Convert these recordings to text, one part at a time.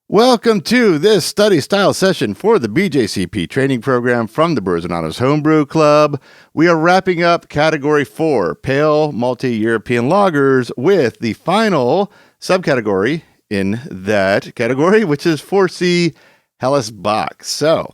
Welcome to this study style session for the BJCP training program from the Brewers Anonymous Homebrew Club. We are wrapping up Category 4, Pale Multi-European Lagers, with the final subcategory in that category, which is 4C Helles Bock. So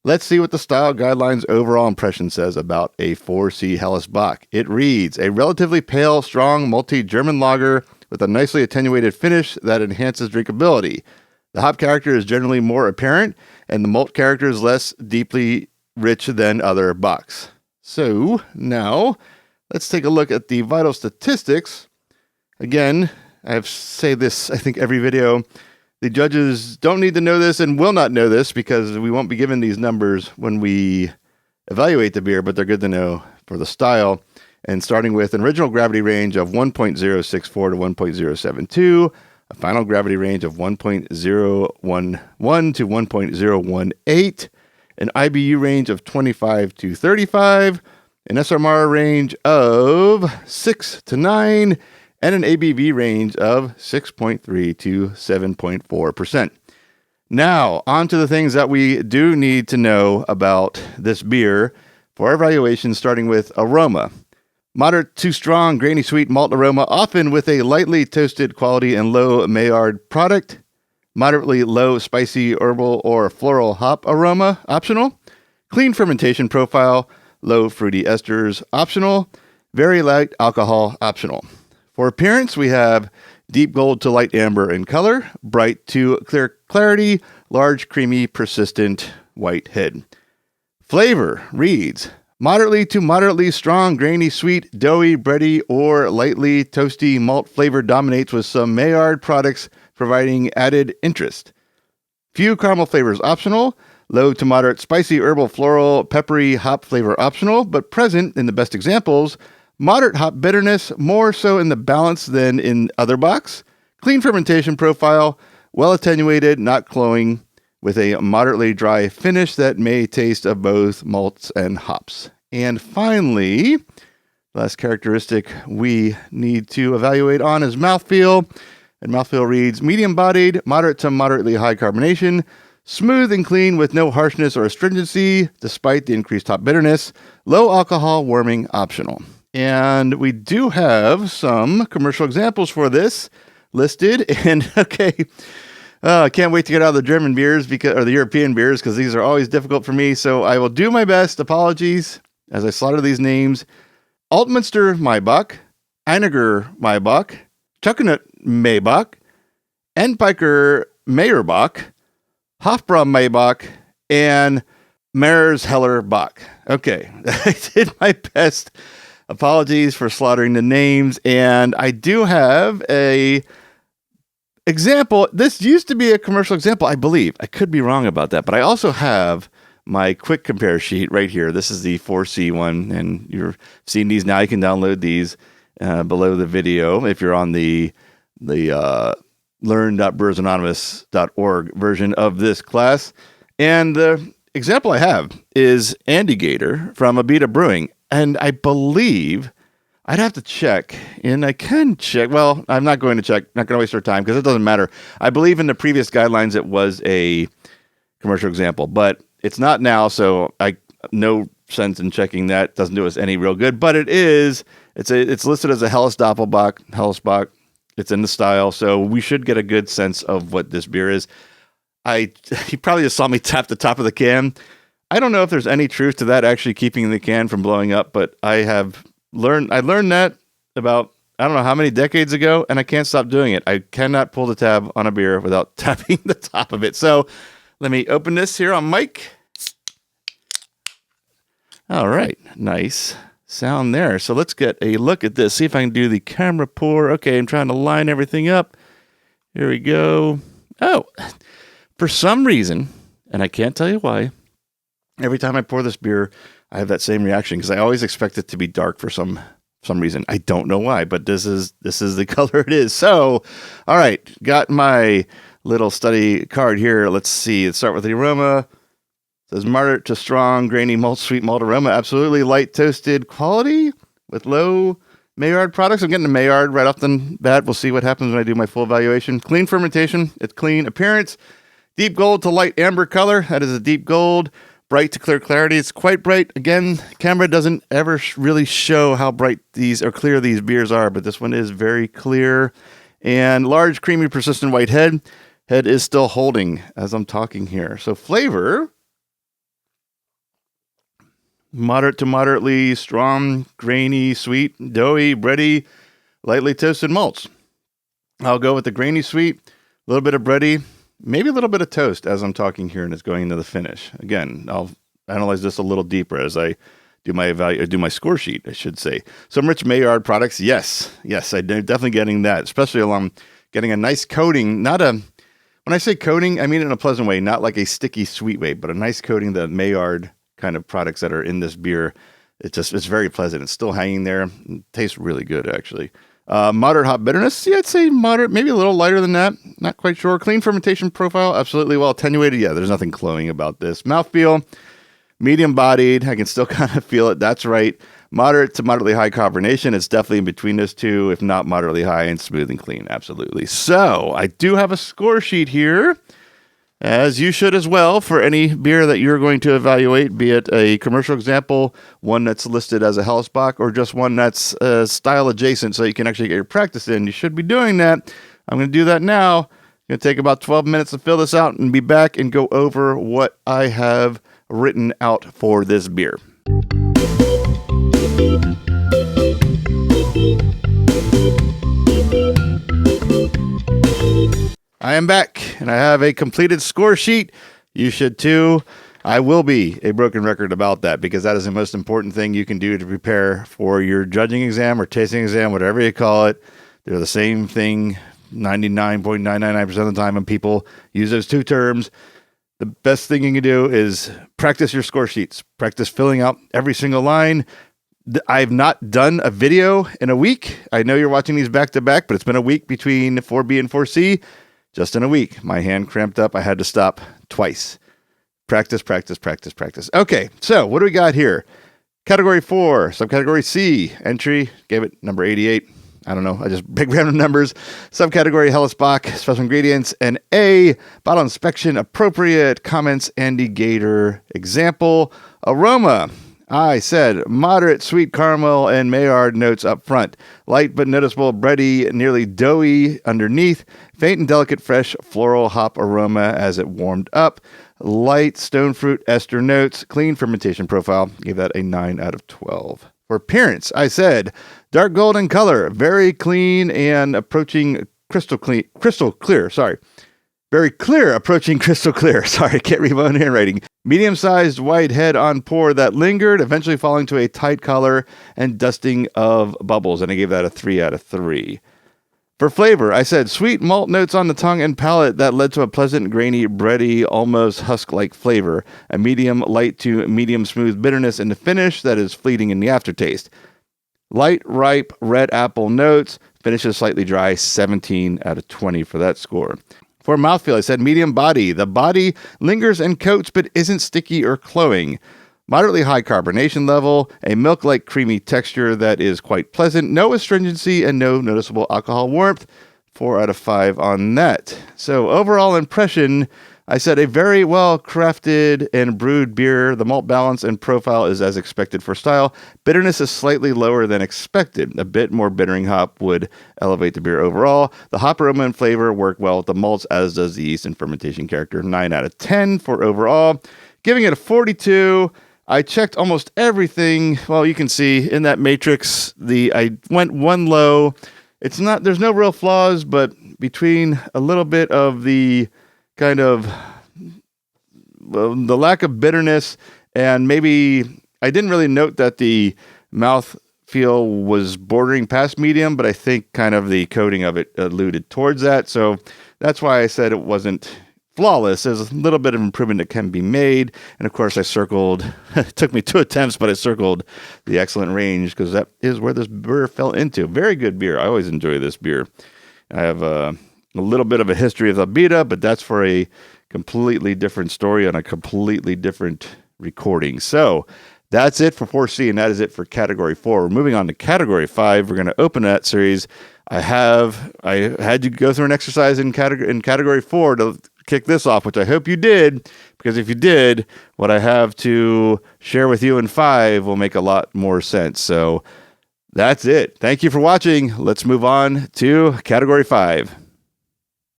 let's see what the style guidelines overall impression says about a 4C Helles Bock. It reads, a relatively pale, strong, multi-German lager with a nicely attenuated finish that enhances drinkability. The hop character is generally more apparent, and the malt character is less deeply rich than other Bocks. So now let's take a look at the vital statistics. Again, I say this, I think, every video. The judges don't need to know this and will not know this because we won't be given these numbers when we evaluate the beer, but they're good to know for the style. And starting with an original gravity range of 1.064 to 1.072, a final gravity range of 1.011 to 1.018, an IBU range of 25 to 35, an SMR range of 6 to 9, and an ABV range of 6.3 to 7.4%. Now, on to the things that we do need to know about this beer for our evaluation, starting with aroma. Moderate to strong, grainy sweet malt aroma, often with a lightly toasted quality and low Maillard product. Moderately low spicy herbal or floral hop aroma, optional. Clean fermentation profile, low fruity esters, optional. Very light alcohol, optional. For appearance, we have deep gold to light amber in color, bright to clear clarity, large, creamy, persistent white head. Flavor reads, moderately to moderately strong, grainy, sweet, doughy, bready, or lightly toasty malt flavor dominates with some Maillard products providing added interest. Few caramel flavors optional. Low to moderate spicy, herbal, floral, peppery, hop flavor optional, but present in the best examples. Moderate hop bitterness, more so in the balance than in other Bocks. Clean fermentation profile, well attenuated, not cloying, with a moderately dry finish that may taste of both malts and hops. And finally, last characteristic we need to evaluate on is mouthfeel. And mouthfeel reads, medium-bodied, moderate to moderately high carbonation, smooth and clean with no harshness or astringency, despite the increased hop bitterness, low alcohol, warming optional. And we do have some commercial examples for this listed. And okay, I can't wait to get out of the German beers or the European beers because these are always difficult for me. So I will do my best. Apologies as I slaughter these names. Altmünster Maibock, Einiger Maibock, Chuckenut Maibock, Endpiker Meyerbock, Hofbräu Maibock, and Mehrers Heller Bock. Okay, I did my best. Apologies for slaughtering the names. And I do have a example. This used to be a commercial example, I believe. I could be wrong about that, but I also have my quick compare sheet right here. This is the 4C one, and you're seeing these now. You can download these below the video if you're on the learn.brewersanonymous.org version of this class. And the example I have is Andy Gator from Abita Brewing, and I believe I'd have to check, and I can check. Well, I'm not going to check. Not going to waste our time because it doesn't matter. I believe in the previous guidelines it was a commercial example, but it's not now, so no sense in checking that. Doesn't do us any real good, but it is. It's listed as a Helles Doppelbock, Helles Bock. It's in the style, so we should get a good sense of what this beer is. He probably just saw me tap the top of the can. I don't know if there's any truth to that actually keeping the can from blowing up, but I learned that about, I don't know how many decades ago, and I can't stop doing it. I cannot pull the tab on a beer without tapping the top of it. So let me open this here on mic. All right, nice sound there. So let's get a look at this. See if I can do the camera pour. Okay, I'm trying to line everything up. Here we go. Oh, for some reason, and I can't tell you why, every time I pour this beer, I have that same reaction because I always expect it to be dark for some reason. I don't know why, but this is the color it is. So, all right, got my little study card here. Let's see. Let's start with the aroma. It says moderate to strong, grainy malt, sweet malt aroma. Absolutely light toasted quality with low Maillard products. I'm getting the Maillard right off the bat. We'll see what happens when I do my full evaluation. Clean fermentation. It's clean appearance. Deep gold to light amber color. That is a deep gold. Bright to clear clarity. It's quite bright. Again, camera doesn't ever really show how bright these or clear these beers are, but this one is very clear. And large, creamy, persistent white head. Head is still holding as I'm talking here. So flavor, moderate to moderately strong, grainy, sweet, doughy, bready, lightly toasted malts. I'll go with the grainy sweet, a little bit of bready, maybe a little bit of toast as I'm talking here and it's going into the finish. Again, I'll analyze this a little deeper as I do my score sheet, I should say. Some rich Maillard products, yes, I'm definitely getting that, especially along getting a nice coating, when I say coating, I mean it in a pleasant way, not like a sticky sweet way, but a nice coating, the Maillard kind of products that are in this beer. It's very pleasant. It's still hanging there. It tastes really good, actually. Moderate hop bitterness. Yeah, I'd say moderate, maybe a little lighter than that. Not quite sure. Clean fermentation profile. Absolutely well attenuated. Yeah, there's nothing cloying about this. Mouthfeel. Medium bodied. I can still kind of feel it. That's right. Moderate to moderately high carbonation. It's definitely in between those two, if not moderately high and smooth and clean. Absolutely. So I do have a score sheet here, as you should as well, for any beer that you're going to evaluate, be it a commercial example, one that's listed as a Helles Bock, or just one that's style adjacent so you can actually get your practice in. You should be doing that. I'm going to do that now. It's going to take about 12 minutes to fill this out and be back and go over what I have written out for this beer. I am back, and I have a completed score sheet. You should too. I will be a broken record about that because that is the most important thing you can do to prepare for your judging exam or tasting exam, whatever you call it. They're the same thing 99.999% of the time when people use those two terms. The best thing you can do is practice your score sheets. Practice filling out every single line. I've not done a video in a week. I know you're watching these back to back, but it's been a week between 4B and 4C. Just in a week. My hand cramped up. I had to stop twice. Practice. Okay, so what do we got here? Category 4, subcategory C, entry, gave it number 88. I don't know. I just big random numbers. Subcategory Helles Bock, special ingredients, and A, bottle inspection, appropriate, comments, Andy Gator, example, aroma. I said moderate sweet caramel and Maillard notes up front. Light but noticeable bready, nearly doughy underneath. Faint and delicate fresh floral hop aroma as it warmed up. Light stone fruit ester notes. Clean fermentation profile. Gave that a 9 out of 12. For appearance, I said dark golden color, very clean and approaching crystal clear. Very clear, approaching crystal clear. Sorry, can't read my own handwriting. Medium-sized white head on pour that lingered, eventually falling to a tight color and dusting of bubbles. And I gave that a 3 out of 3. For flavor, I said sweet malt notes on the tongue and palate that led to a pleasant, grainy, bready, almost husk-like flavor. A medium light to medium smooth bitterness in the finish that is fleeting in the aftertaste. Light, ripe, red apple notes. Finishes slightly dry, 17 out of 20 for that score. For mouthfeel, I said medium body. The body lingers and coats, but isn't sticky or cloying. Moderately high carbonation level, a milk-like creamy texture that is quite pleasant, no astringency, and no noticeable alcohol warmth. 4 out of 5 on that. So overall impression, I said a very well-crafted and brewed beer. The malt balance and profile is as expected for style. Bitterness is slightly lower than expected. A bit more bittering hop would elevate the beer overall. The hop aroma and flavor work well with the malts, as does the yeast and fermentation character. 9 out of 10 for overall. Giving it a 42. I checked almost everything. Well, you can see in that matrix, I went one low. There's no real flaws, but between a little bit of the kind of the lack of bitterness, and maybe I didn't really note that the mouth feel was bordering past medium, but I think kind of the coating of it alluded towards that. So that's why I said it wasn't flawless. There's a little bit of improvement that can be made. And of course I circled, it took me 2 attempts, but I circled the excellent range because that is where this beer fell into. Very good beer. I always enjoy this beer. I have a little bit of a history of Abita, but that's for a completely different story on a completely different recording. So That's it for 4C, and that is it for Category 4. We're moving on to Category 5. We're going to open that series. I had you go through an exercise in Category 4 to kick this off, which I hope you did, because if you did, what I have to share with you in 5 will make a lot more sense. So that's it. Thank you for watching. Let's move on to Category 5.